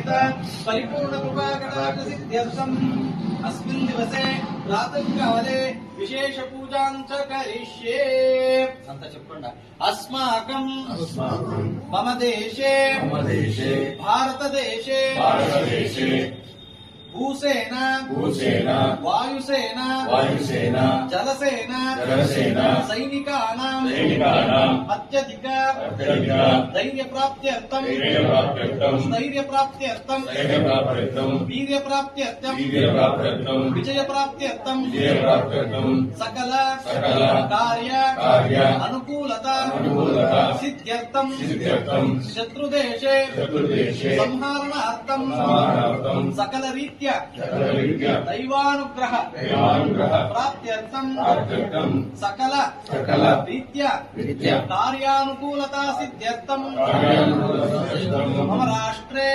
समेत परिपूर्ण कृपाकटाक्ष सिद्ध्यर्थम् अस्मिन् दिवसे प्रातःकाले विशेष पूजां च करिष्ये अंत चेप्पंడి अस्माकं मम देशे भारतदेशे भूसेना वायुसेना जलसेना सैनिकानां अत्यधिक धैर्यप्राप्त्यर्थं स्थैर्यप्राप्त्यर्थं वीर्यप्राप्त्यर्थं विजयप्राप्त्यर्थं सकल कार्य अनुकूलता सिद्ध्यर्थं शत्रुदेशे संहारणार्थं सकल रीत्या दैवानुग्रह प्राप्त्यर्थं सकल रीत्या कार्यानुकूलता सिद्ध्यर्थं मम राष्ट्रे